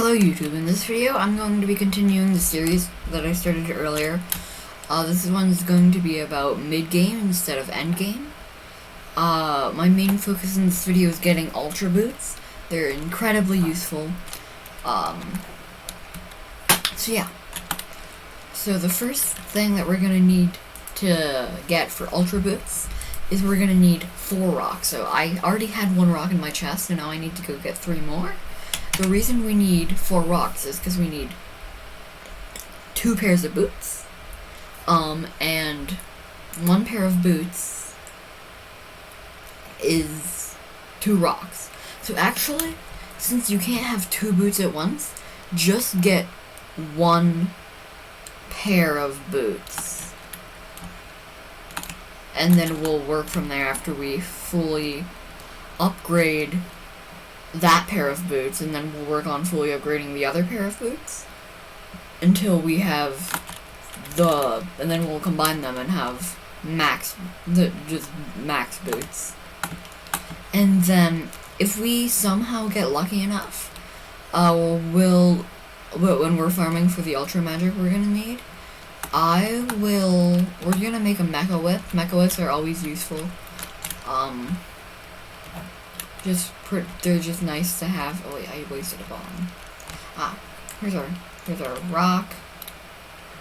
Hello YouTube, in this video I'm going to be continuing the series that I started earlier. This one is going to be about mid-game instead of end-game. My main focus in this video is getting Ultra Boots. They're incredibly useful. So yeah. So the first thing that we're going to need to get for Ultra Boots is we're going to need 4 rocks. So I already had 1 rock in my chest, and now I need to go get 3 more. The reason we need 4 rocks is because we need 2 pairs of boots, and 1 pair of boots is 2 rocks. So actually, since you can't have 2 boots at once, just get 1 pair of boots. And then we'll work from there after we fully upgrade that pair of boots, and then we'll work on fully upgrading the other pair of boots until we have and then we'll combine them and have just max boots. And then if we somehow get lucky enough, when we're farming for the ultra magic we're gonna need, we're gonna make a mecha whip. Mecha whips are always useful. They're just nice to have. Oh wait, I wasted a bomb. Here's our rock.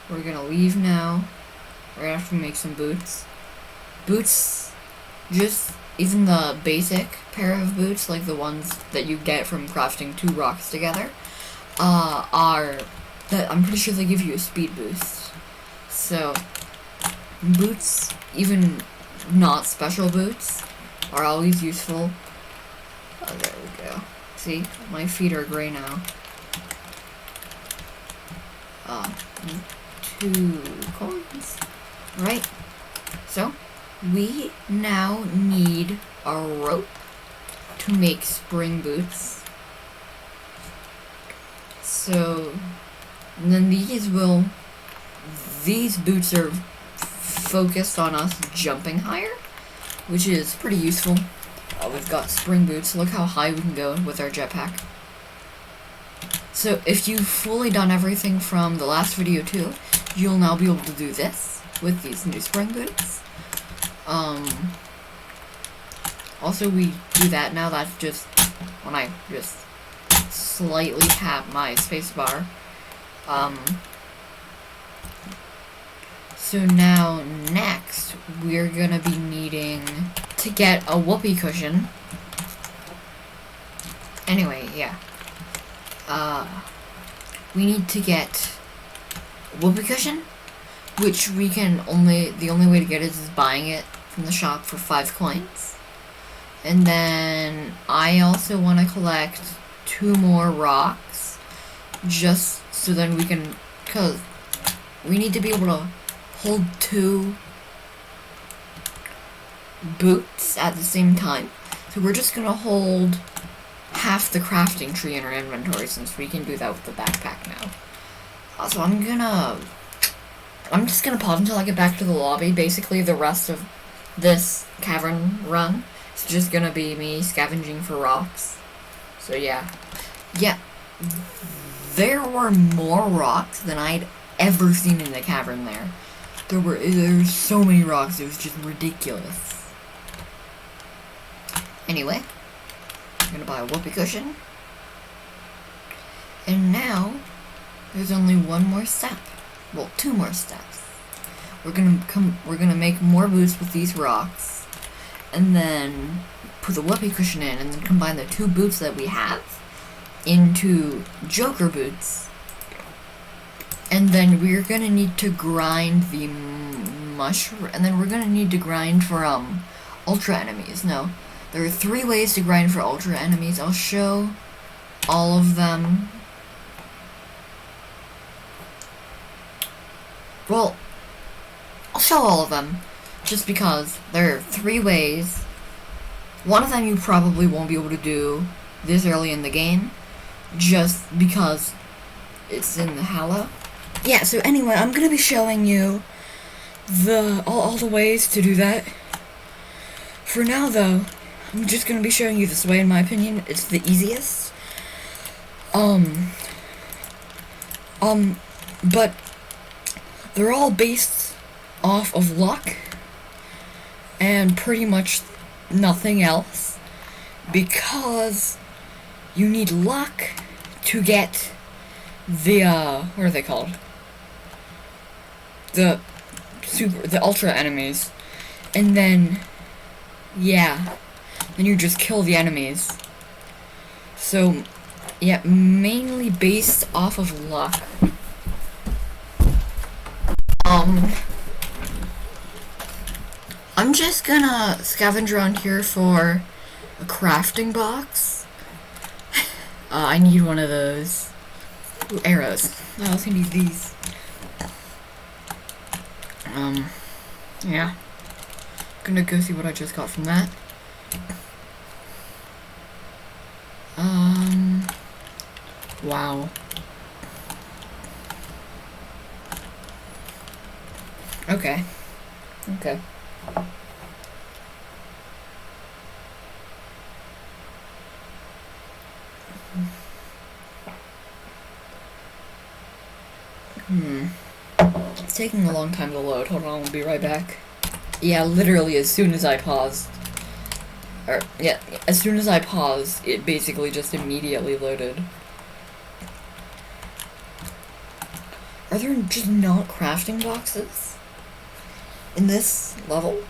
We're gonna leave now. We're gonna have to make some boots. Boots, just even the basic pair of boots, like the ones that you get from crafting 2 rocks together, I'm pretty sure they give you a speed boost. So boots, even not special boots, are always useful. Oh, there we go. See? My feet are gray now. 2 coins. Right. So, we now need a rope to make spring boots. So, and then these boots are focused on us jumping higher, which is pretty useful. We've got spring boots. Look how high we can go with our jetpack. So if you've fully done everything from the last video too, you'll now be able to do this with these new spring boots. Also we do that now. That's just when I just slightly tap my spacebar. So now next we're gonna be needing to get a whoopee cushion. Anyway, yeah. We need to get a whoopee cushion, which the only way to get it is buying it from the shop for 5 coins. And then I also want to collect 2 more rocks, just so then we can, because we need to be able to hold 2 boots at the same time. So we're just gonna hold half the crafting tree in our inventory, since we can do that with the backpack now. So I'm just gonna pause until I get back to the lobby. Basically the rest of this cavern run is just gonna be me scavenging for rocks. So yeah, there were more rocks than I'd ever seen in the cavern there. There's so many rocks, it was just ridiculous. Anyway, I'm gonna buy a whoopee cushion. And now, there's only 1 more step. Well, 2 more steps. We're gonna make more boots with these rocks, and then put the whoopee cushion in, and then combine the 2 boots that we have into Joker boots. And then we're gonna need to grind the mushroom, and then we're gonna need to grind for ultra enemies. No, there are 3 ways to grind for ultra enemies. I'll show all of them. Well, I'll show all of them just because there are 3 ways. One of them you probably won't be able to do this early in the game, just because it's in the Hallow. Yeah, so anyway, I'm gonna be showing you all the ways to do that. For now, though, I'm just gonna be showing you this way. In my opinion, it's the easiest. But they're all based off of luck and pretty much nothing else, because you need luck to get the what are they called? The ultra enemies, and then yeah, then you just kill the enemies. So yeah, mainly based off of luck. I'm just gonna scavenge around here for a crafting box. I need one of those. Ooh, arrows. I also need these. Yeah. Gonna go see what I just got from that. Wow. Okay. Okay. It's taking a long time to load. Hold on, I'll be right back. Yeah, literally as soon as I paused. Or, yeah, as soon as I paused, it basically just immediately loaded. Are there just not crafting boxes in this level?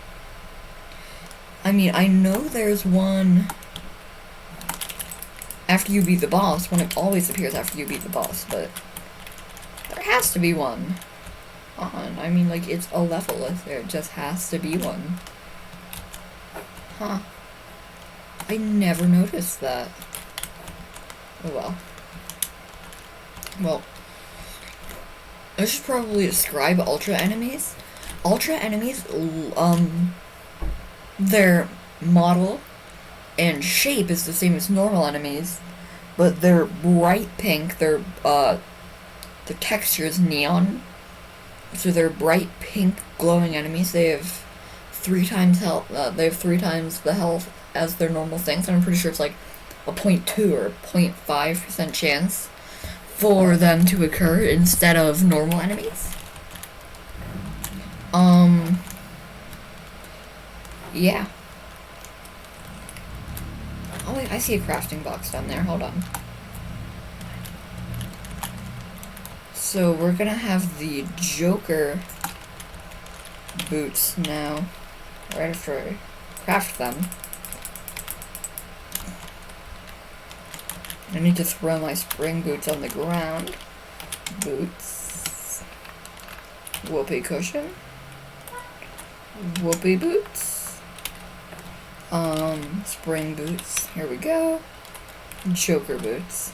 I mean, I know there's one after you beat the boss. One always appears after you beat the boss, but there has to be one on. I mean, like, it's a level. There just has to be one. Huh. I never noticed that. Oh well. Well, I should probably describe ultra enemies. Ultra enemies, their model and shape is the same as normal enemies, but they're bright pink. Their texture is neon, so they're bright pink glowing enemies. They have 3 times health. They have 3 times the health as their normal things. And I'm pretty sure it's like a 0.2 or 0.5% chance for them to occur instead of normal enemies. Yeah. Oh wait, I see a crafting box down there. Hold on. So we're gonna have the Joker boots now. Right after I craft them. I need to throw my spring boots on the ground. Boots. Whoopee cushion. Whoopee boots. Spring boots. Here we go. Joker boots.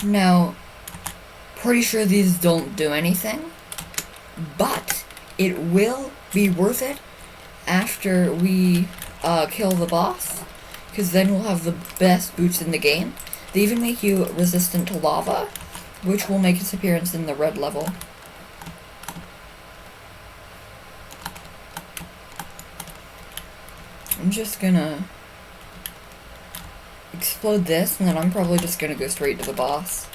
Now, pretty sure these don't do anything, but it will be worth it after we kill the boss, because then we'll have the best boots in the game. They even make you resistant to lava, which will make its appearance in the red level. I'm just gonna explode this, and then I'm probably just gonna go straight to the boss.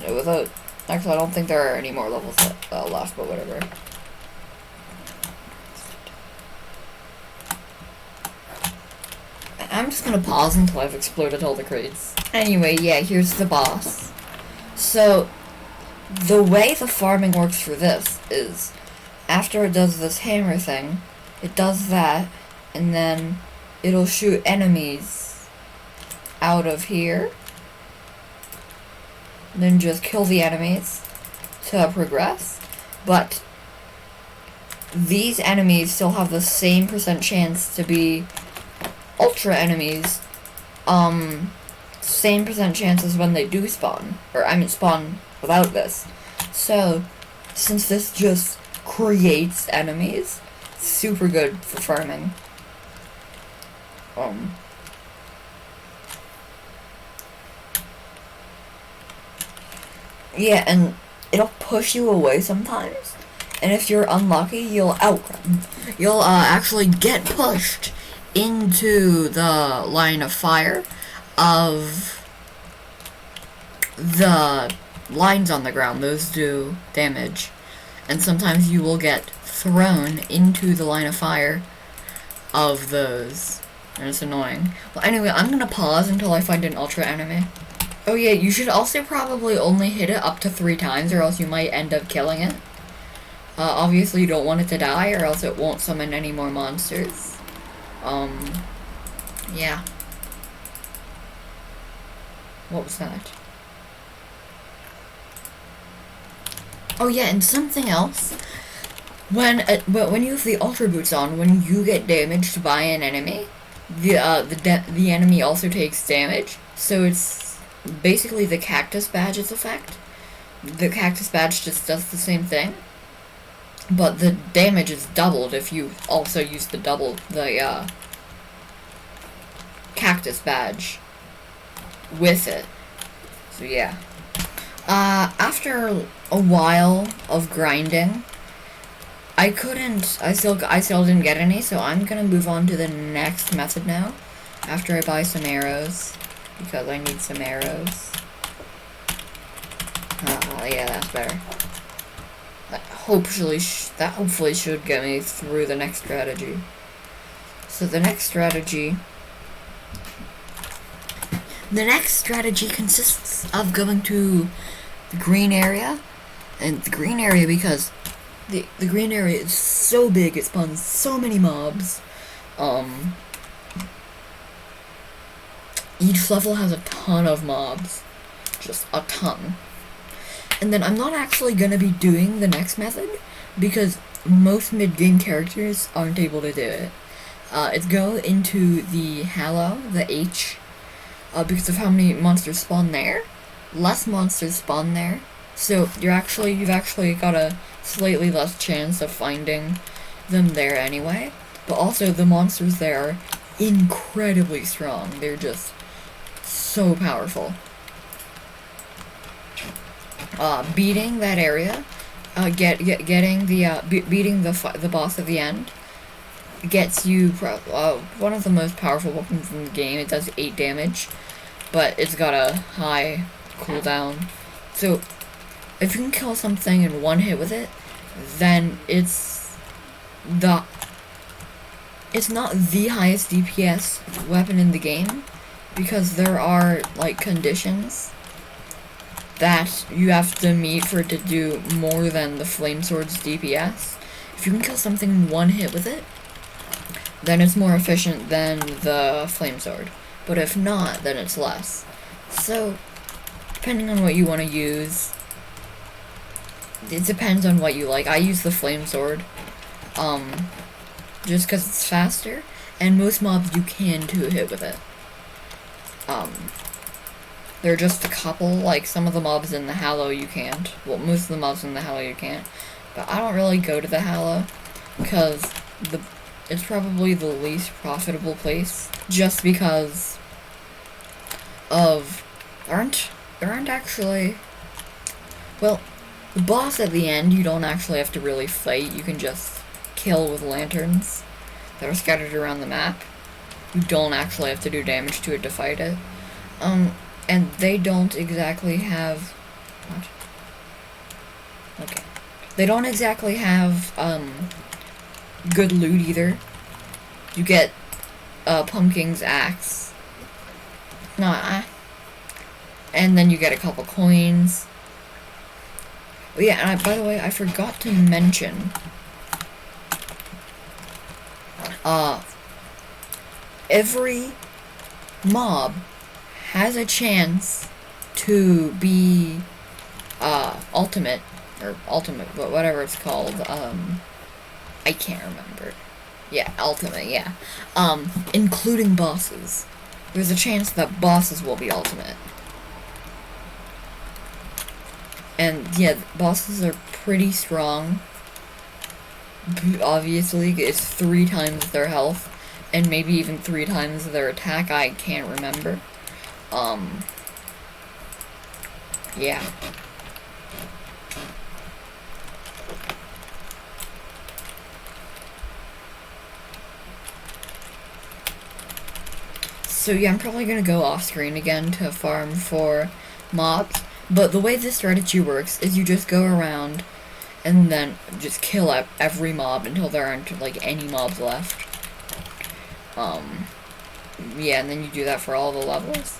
Without, actually, I don't think there are any more levels left, but whatever. I'm just gonna pause until I've exploded all the crates. Anyway, yeah, here's the boss. So, the way the farming works for this is, after it does this hammer thing, it does that, and then it'll shoot enemies out of here. And then just kill the enemies to progress. But these enemies still have the same % chance to be ultra enemies. Same % chances when they do spawn. Or, I mean, spawn without this. So, since this just creates enemies, super good for farming. Yeah, and it'll push you away sometimes. And if you're unlucky, you'll actually get pushed into the line of fire of the lines on the ground, those do damage. And sometimes you will get thrown into the line of fire of those. And it's annoying. Well, anyway, I'm gonna pause until I find an ultra enemy. Oh yeah, you should also probably only hit it up to 3 times, or else you might end up killing it. Obviously you don't want it to die, or else it won't summon any more monsters. Yeah. What was that? Oh yeah, and something else. When you have the ultra boots on, when you get damaged by an enemy, the enemy also takes damage. So it's basically the cactus badge's effect. The cactus badge just does the same thing, but the damage is doubled if you also use the cactus badge with it. So yeah. After a while of grinding, I still didn't get any, so I'm gonna move on to the next method now, after I buy some arrows, because I need some arrows. Yeah, that's better. That hopefully should get me through the next strategy. So the next strategy consists of going to the green area, and the green area because the green area is so big, it spawns so many mobs. Each level has a ton of mobs, just a ton. And then I'm not actually gonna be doing the next method because most mid-game characters aren't able to do it. It's go into the Hallow, the H, because of how many monsters spawn there. Less monsters spawn there, so you've actually got a slightly less chance of finding them there anyway. But also the monsters there are incredibly strong. They're just so powerful. Beating that area, beating the boss at the end gets you one of the most powerful weapons in the game. It does 8 damage, but it's got a high cooldown. So if you can kill something in one hit with it, then it's not the highest DPS weapon in the game, because there are like conditions that you have to meet for it to do more than the flame sword's DPS. If you can kill something in one hit with it, then it's more efficient than the flame sword. But if not, then it's less. So depending on what you want to use, it depends on what you like. I use the flame sword, just because it's faster, and most mobs you can 2-hit with it. There are just a couple, like some of the mobs in the Hallow you can't. Well, most of the mobs in the Hallow you can't. But I don't really go to the Hallow, because it's probably the least profitable place, just because of there aren't actually, well, the boss at the end you don't actually have to really fight. You can just kill with lanterns that are scattered around the map. You don't actually have to do damage to it to fight it. And they don't exactly have okay. They don't exactly have good loot either. You get Pumpkin's axe. And then you get a couple coins. Oh yeah, and by the way, I forgot to mention every mob has a chance to be ultimate, but whatever it's called. I can't remember. Yeah, ultimate, yeah. Including bosses. There's a chance that bosses will be ultimate. And yeah, bosses are pretty strong. Obviously, it's 3 times their health, and maybe even 3 times their attack. I can't remember. Yeah. So yeah, I'm probably gonna go off screen again to farm for mobs. But the way this strategy works is you just go around and then just kill every mob until there aren't, like, any mobs left. Yeah, and then you do that for all the levels.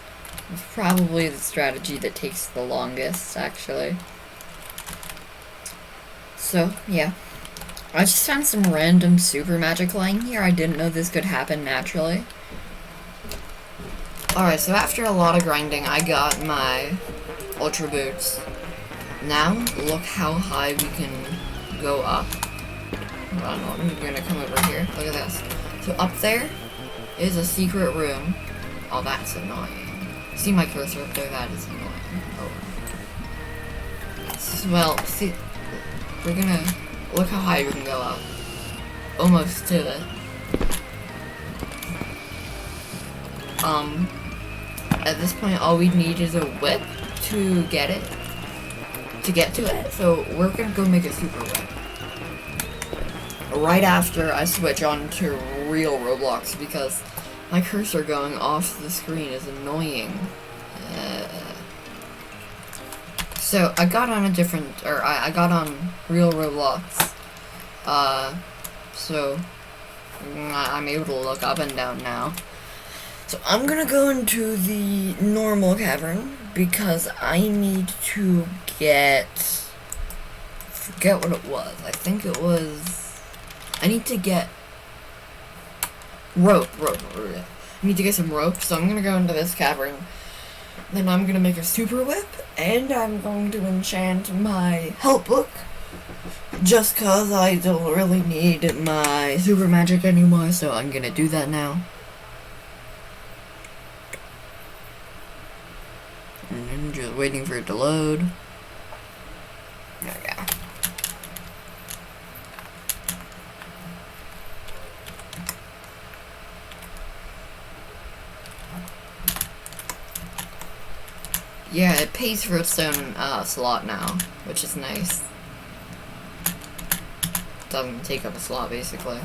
It's probably the strategy that takes the longest, actually. So, yeah. I just found some random super magic lying here. I didn't know this could happen naturally. Alright, so after a lot of grinding, I got my ultra boots. Now, look how high we can go up. Hold on, I'm gonna come over here. Look at this. So up there is a secret room. Oh, that's annoying. See my cursor up there? That is annoying. Oh. Well, see, we're gonna look how high we can go up. Almost to it. At this point, all we need is a whip to get it. To get to it. So we're gonna go make a super whip. Right after I switch on to real Roblox, because my cursor going off the screen is annoying. So I got on a different, or I got on real Roblox. So I'm able to look up and down now. So I'm gonna go into the normal cavern because I need to forget what it was. I think it was, I need to get rope. I need to get some rope, so I'm gonna go into this cavern. Then I'm gonna make a super whip, and I'm going to enchant my help book. Just cause I don't really need my super magic anymore, so I'm gonna do that now. And I'm just waiting for it to load. There we go. Yeah, it pays for its own slot now, which is nice. It doesn't take up a slot, basically.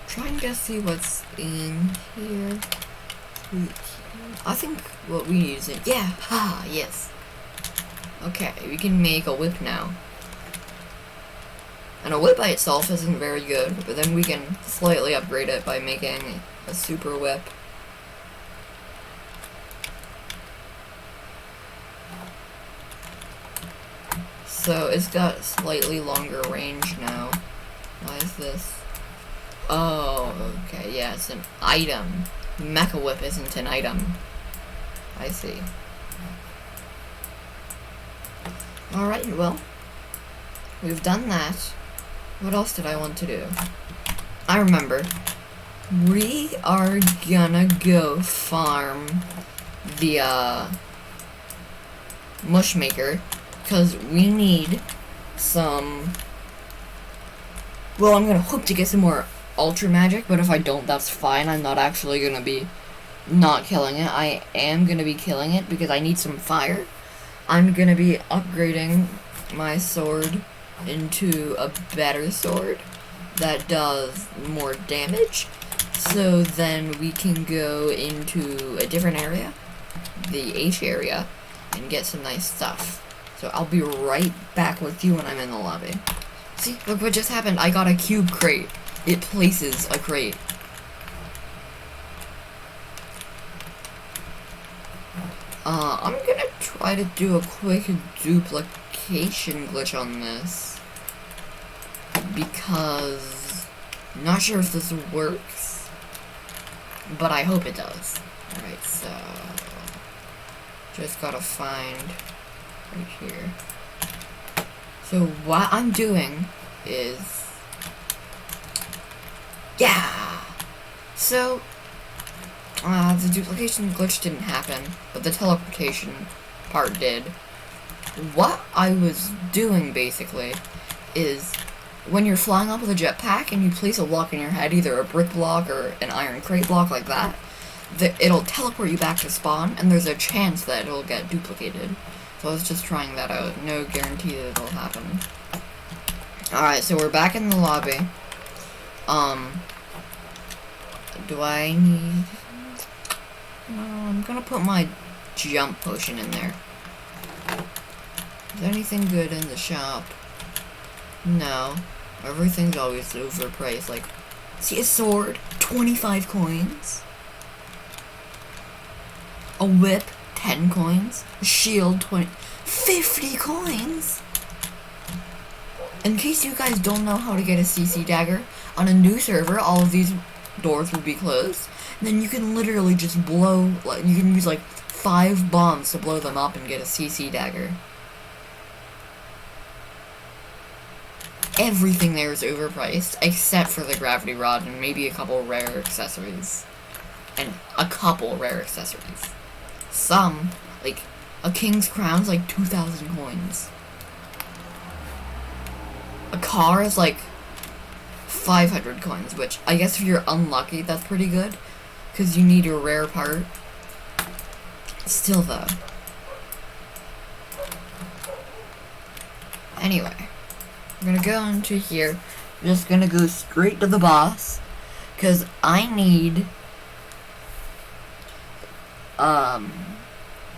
Trying to see what's in here. I think what we need is it. Yeah, ha, yes. Okay, we can make a whip now. And a whip by itself isn't very good, but then we can slightly upgrade it by making a super whip. So it's got slightly longer range now. Why is this? Oh, okay, yeah, it's an item. Mecha Whip isn't an item. I see. Alright, well, we've done that. What else did I want to do? I remember. We are gonna go farm the, mush maker, because we need some... Well, I'm gonna hope to get some more ultra magic, but if I don't, that's fine. I'm not actually gonna be not killing it. I am gonna be killing it because I need some fire. I'm gonna be upgrading my sword into a better sword that does more damage, so then we can go into a different area, the H area, and get some nice stuff. So I'll be right back with you when I'm in the lobby. See, look what just happened. I got a cube crate. It places a crate. I'm gonna try to do a quick duplication glitch on this, because I'm not sure if this works, but I hope it does. Alright, so just gotta find right here. So what I'm doing is, yeah! So, the duplication glitch didn't happen, but the teleportation part did. What I was doing, basically, is when you're flying up with a jetpack and you place a block in your head, either a brick block or an iron crate block like that, it'll teleport you back to spawn, and there's a chance that it'll get duplicated. So I was just trying that out. No guarantee that it'll happen. Alright, so we're back in the lobby. Do I need... No, I'm gonna put my jump potion in there. Is there anything good in the shop? No. Everything's always overpriced. Like, see a sword? 25 coins. A whip? 10 coins. A shield? 50 coins? In case you guys don't know how to get a CC dagger, on a new server, all of these doors will be closed. And then you can literally just blow, like, you can use like 5 bombs to blow them up and get a CC dagger. Everything there is overpriced, except for the gravity rod and maybe a couple rare accessories. And a couple rare accessories. Some, like, a king's crown's like 2,000 coins. A car is like 500 coins, which I guess if you're unlucky, that's pretty good. Because you need a rare part. Still, though. Anyway. I'm gonna go into here. I'm just gonna go straight to the boss. Because I need...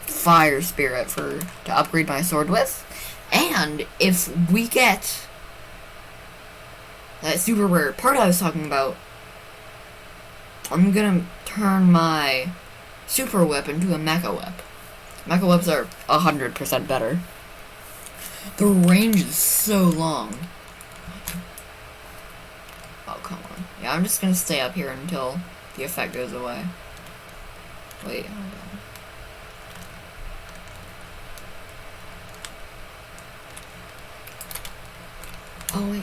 Fire Spirit to upgrade my sword with. And if we get... that super rare part I was talking about, I'm gonna turn my super whip into a mecha whip. Mecha whips are 100% better. The range is so long. Oh, come on. Yeah, I'm just gonna stay up here until the effect goes away. Wait, hold on. Oh, wait.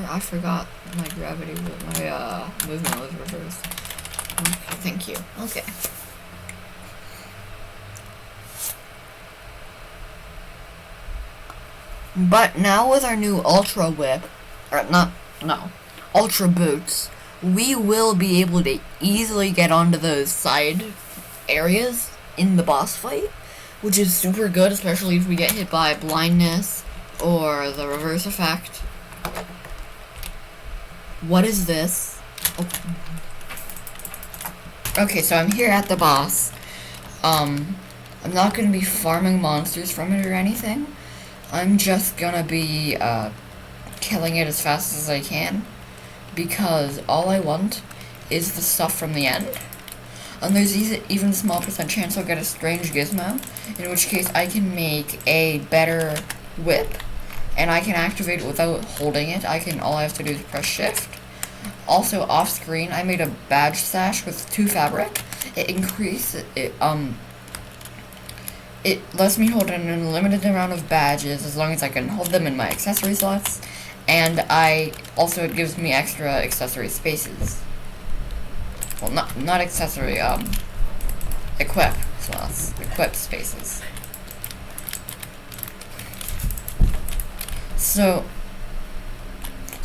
I forgot my gravity, my movement was reversed. Okay, thank you. Okay. But now with our new Ultra Whip, Ultra Boots, we will be able to easily get onto those side areas in the boss fight, which is super good, especially if we get hit by blindness or the reverse effect. What is this? Oh. Okay, so I'm here at the boss. I'm not gonna be farming monsters from it or anything. I'm just gonna be killing it as fast as I can, because all I want is the stuff from the end. And there's even a small % chance I'll get a strange gizmo, in which case I can make a better whip, and I can activate it without holding it. All I have to do is press shift. Also off screen, I made a badge sash with 2 fabric. It lets me hold an unlimited amount of badges as long as I can hold them in my accessory slots, and it gives me extra accessory spaces. Well, not accessory, equip slots, equip spaces. So,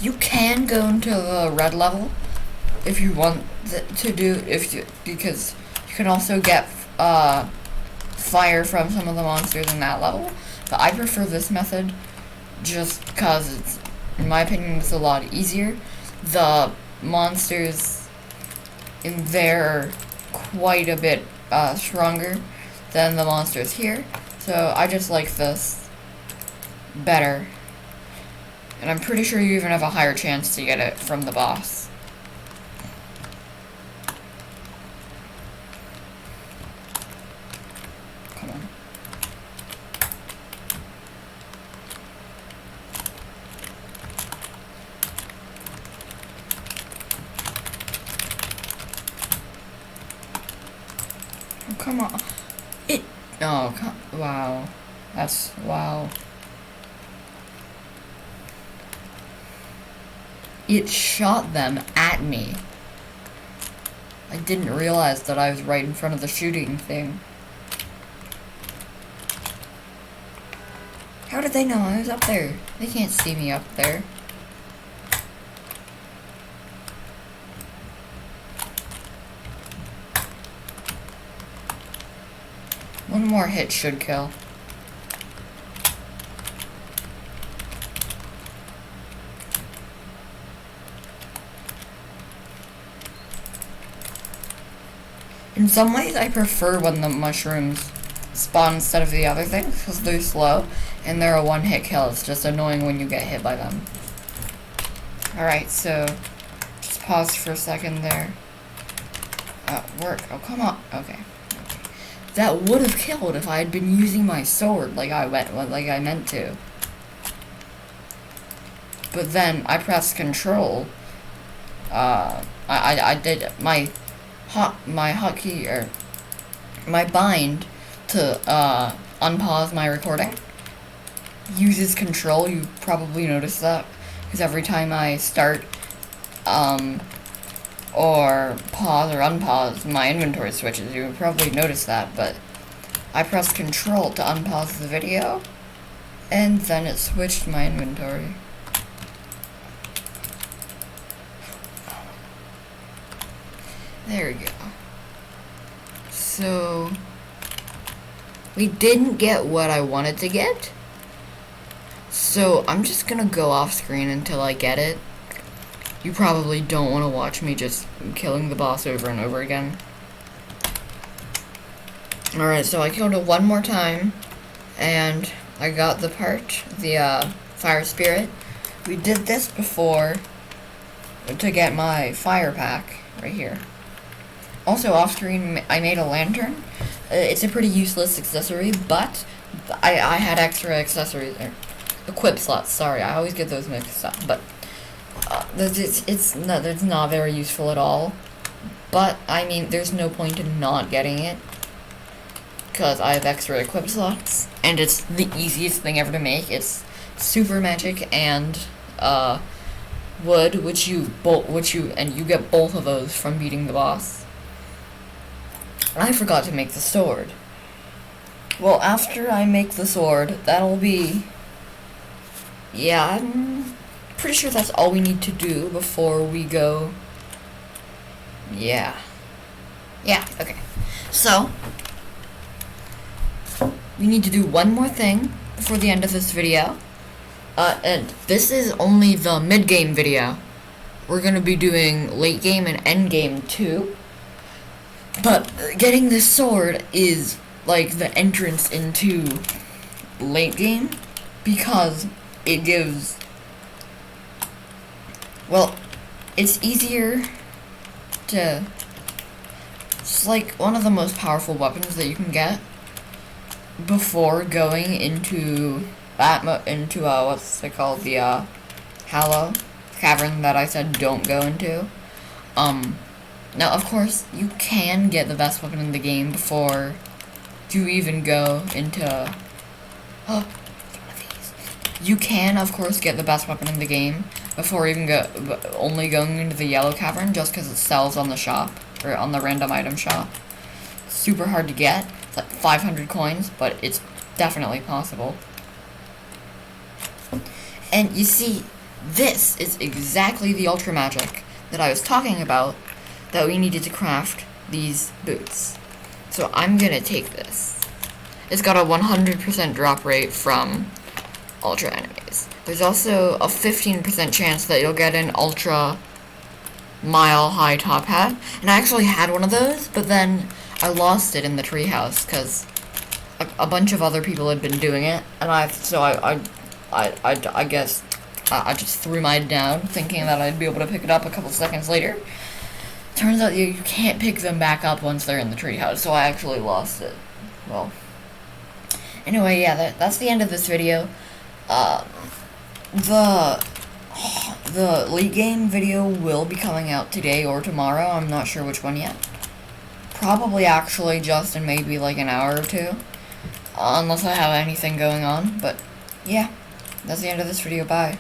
you can go into the red level if you want because you can also get, fire from some of the monsters in that level, but I prefer this method just because it's, in my opinion, it's a lot easier. The monsters in there are quite a bit stronger than the monsters here, so I just like this better, and I'm pretty sure you even have a higher chance to get it from the boss. Come on. Wow. Wow. It shot them at me. I didn't realize that I was right in front of the shooting thing. How did they know I was up there? They can't see me up there. One more hit should kill. In some ways, I prefer when the mushrooms spawn instead of the other things, because they're slow, and they're a one-hit kill. It's just annoying when you get hit by them. Alright, so, just pause for a second there. Work. Oh, come on. Okay. That would have killed if I had been using my sword like I meant to. But then, I pressed control. I did my hotkey, or my bind to unpause my recording uses control. You probably noticed that, because every time I start or pause or unpause, my inventory switches. You probably noticed that, but I pressed control to unpause the video, and then it switched my inventory. There we go. So, we didn't get what I wanted to get. So, I'm just gonna go off screen until I get it. You probably don't want to watch me just killing the boss over and over again. Alright, so I killed it one more time, and I got the part, the fire spirit. We did this before to get my fire pack right here. Also, off screen, I made a lantern. It's a pretty useless accessory, but I had extra accessories, or equip slots, sorry, I always get those mixed up, but it's not very useful at all. But, I mean, there's no point in not getting it, because I have extra equip slots, and it's the easiest thing ever to make. It's super magic and wood, and you get both of those from beating the boss. I forgot to make the sword. Well, after I make the sword, that'll be... Yeah, I'm pretty sure that's all we need to do before we go... Yeah, okay. So, we need to do one more thing before the end of this video. And this is only the mid-game video. We're gonna be doing late game and end game too. But getting this sword is like the entrance into late game, because it gives, well, it's easier to, it's like one of the most powerful weapons that you can get before going into what's it called, the Hallow Cavern that I said don't go into. Now, of course, you can get the best weapon in the game before you even go into... Oh, you can, of course, get the best weapon in the game before even only going into the Yellow Cavern, just because it sells on the shop, or on the random item shop. Super hard to get. It's like 500 coins, but it's definitely possible. And you see, this is exactly the ultra magic that I was talking about, that we needed to craft these boots. So I'm gonna take this. It's got a 100% drop rate from ultra enemies. There's also a 15% chance that you'll get an ultra mile high top hat. And I actually had one of those, but then I lost it in the treehouse because a bunch of other people had been doing it, and I guess I just threw mine down, thinking that I'd be able to pick it up a couple seconds later. Turns out you can't pick them back up once they're in the treehouse, so I actually lost it. Well, anyway, yeah, that's the end of this video. The late game video will be coming out today or tomorrow. I'm not sure which one yet. Probably actually just in maybe like an hour or two, unless I have anything going on. But yeah, that's the end of this video. Bye.